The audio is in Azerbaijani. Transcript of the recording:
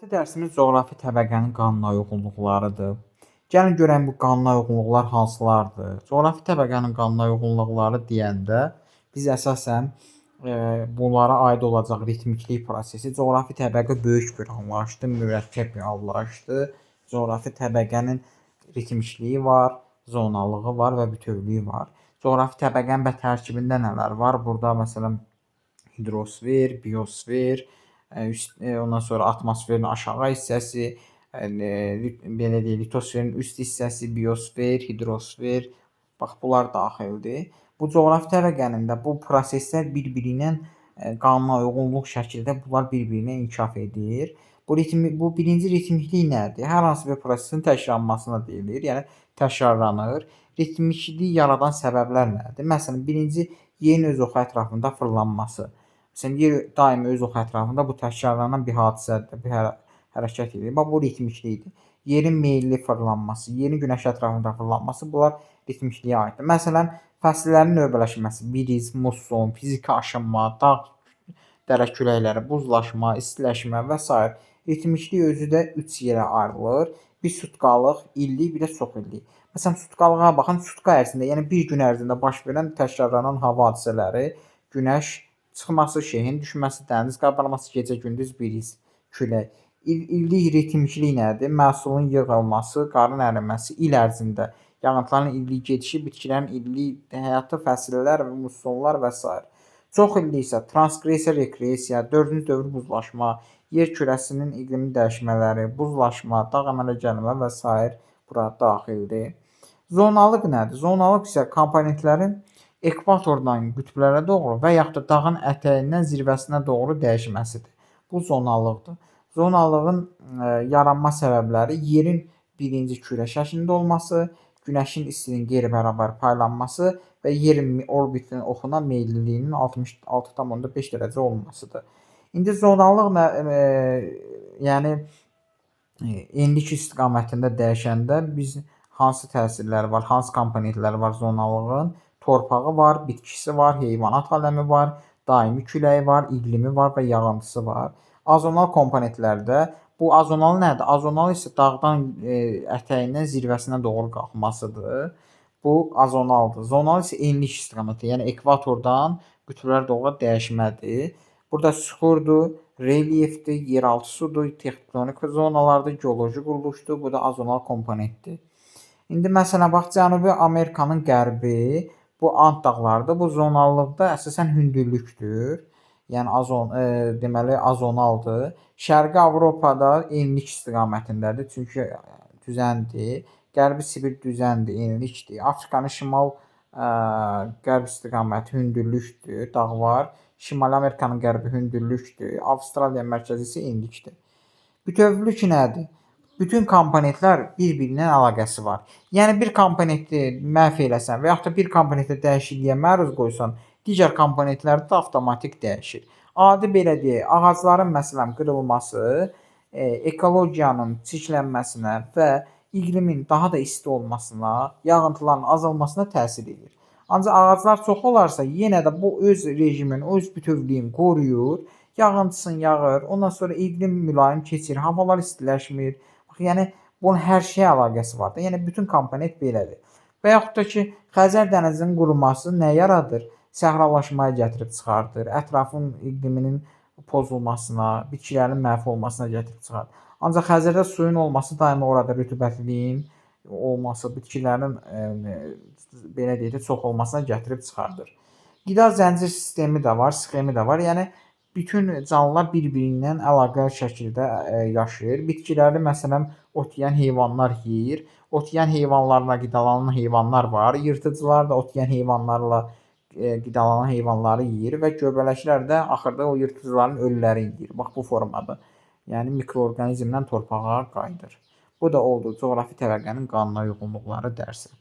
Bu dərsimiz coğrafi təbəqənin qanuna uyğunluqlarıdır. Gəlin görək bu qanuna uyğunluqlar hansılardır? Coğrafi təbəqənin qanuna uyğunluqları deyəndə biz əsasən bunlara aid olacaq ritmiklik prosesi, coğrafi təbəqə böyük bir anlayışdır, mürəkkəb bir anlayışdır. Coğrafi təbəqənin ritmikliyi var, zonalığı var və bütövlüyü var. Coğrafi təbəqənin və tərkibində nələr var? Burada məsələn hidrosfer, biosfer, ondan sonra atmosferin aşağı hissəsi, belə deyək, litosferin üst hissəsi, biosfer, hidrosfer, bax bunlar daxildir. Bu coğrafi təbəqənin də bu proseslər bir-biri ilə qanuna uyğunluq şəkildə bunlar bir-birinə inkişaf edir. Bu birinci ritmiklik nədir? Hər hansı bir prosesin təkrarlanmasına deyilir, yəni təkrarlanır. Ritmiklik yaradan səbəblər nədir? Məsələn, birinci yerin öz oxu ətrafında fırlanması. Məsələn, yer daimi öz oxu ətrafında bu təkrarlanan bir hadisədir, bir hərəkət edir. Bax, bu ritmiklikdir. Yerin meyilli fırlanması, yerin günəş ətrafında fırlanması bunlar ritmikliyə aiddir. Məsələn, fəsillərin növbələşməsi, briz, musson, fiziki aşınma, dağ, dərə küləkləri, buzlaşma, istiləşmə və s. Ritmiklik özü də 3 yerə ayrılır. Bir sutkalıq, illik, bir də çoxillik. Məsələn, sutkalığa baxın, sutka ərzində, yəni bir gün ərzində baş verən təkrarlanan hava hadisələri, günəş çıxması, şehin düşməsi, dəniz qabarması, gecə-gündüz briz, külək. İllik ritmiklik nədir? Məhsulun yığılması, qarın əriməsi, il ərzində yağıntıların illik gedişi, bitkilərin illik həyatı, fəsillər və mussonlar və s. Çoxillik isə transqressiya, regressiya, 4-cü dövr buzlaşma, yer kürəsinin iqlimi dəyişmələri, buzlaşma, dağ əmələ gəlmə və s. bura daxildir. Zonalıq nədir? Zonalıq isə komponentlərin ekvatordan qütblərə doğru və yaxud da dağın ətəyindən zirvəsinə doğru dəyişməsidir. Bu zonalıqdır. Zonalığın yaranma səbəbləri yerin birinci kürə şəklində olması, günəşin istinin qeyri-bərabər paylanması və yerin orbitinin oxuna meylliliyinin 66,5 dərəcə olmasıdır. İndi zonalıq yəni enlik istiqamətində dəyişəndə biz hansı təsirləri var, hansı komponentləri var zonalığın? Torpağı var, bitkisi var, heyvanat aləmi var, daimi küləyi var, iqlimi var və yağıntısı var. Azonal komponentlərdə bu azonal nədir? Azonal isə dağdan ətəyindən zirvəsinə doğru qalxmasıdır. Bu azonaldır. Zonal isə enlik istiqaməti, yəni ekvatordan qütblərə doğru dəyişmədir. Burada süxurdur, relyefdir, yeraltı sudur, tektonik zonalardır, geoloji quruluşdur. Bu da azonal komponentdir. İndi məsələn bax, Cənubi Amerikanın qərbi bu Ant dağlarıdır. Bu zonallıqda əsasən hündürlükdür. Yəni deməli azonaldır. Şərqi Avropada enlik istiqamətindədir, çünki düzəndir. Qərbi Sibir düzəndir, enlikdir. Afrikanın şimal-qərb istiqaməti hündürlükdür, dağ var. Şimali Amerikanın qərbi hündürlükdür. Avstraliya mərkəzi isə enlikdir. Bütövlük nədir? Bütün komponentlər bir-birinə əlaqəsi var. Yəni bir komponenti məhv eləsən və yaxud da bir komponentdə dəyişikliyə məruz qoysan, digər komponentlər də avtomatik dəyişir. Adi belə deyək, ağacların məsələn qırılması ekologiyanın çirklənməsinə və iqlimin daha da isti olmasına, yağıntıların azalmasına təsir edir. Ancaq ağaclar çox olarsa, yenə də bu öz rejimin, öz bütövlüyünü qoruyur, yağıntısını yağır, ondan sonra iqlim mülayim keçir, havalar istiləşmir. Yəni bunun hər şeyə əlaqəsi var da. Yəni bütün komponent belədir. Və yaxud da ki, Xəzər dənizinin quruması nə yaradır? Səhralaşmaya gətirib çıxardır, ətrafın iqliminin pozulmasına, bitkilərin məhv olmasına gətirib çıxardır. Ancaq Xəzərdə suyun olması daima orada rütubətliyin olması, bitkilərin belə deyək də çox olmasına gətirib çıxardır. Qida zəncir sistemi də var, sxemi də var. Yəni bütün canlılar bir-birindən əlaqəli şəkildə yaşayır. Bitkiləri məsələn ot yeyən heyvanlar yeyir. Ot yeyən heyvanlarla qidalanan heyvanlar var. Yırtıcılar da ot yeyən heyvanlarla qidalanan heyvanları yeyir və göbələklər də axırda o yırtıcıların ölüləri yeyir. Bax bu formada. Yəni mikroorqanizmdən torpağa qayıdır. Bu da oldu coğrafi təbəqənin qanuna uyğunluqları dərsi.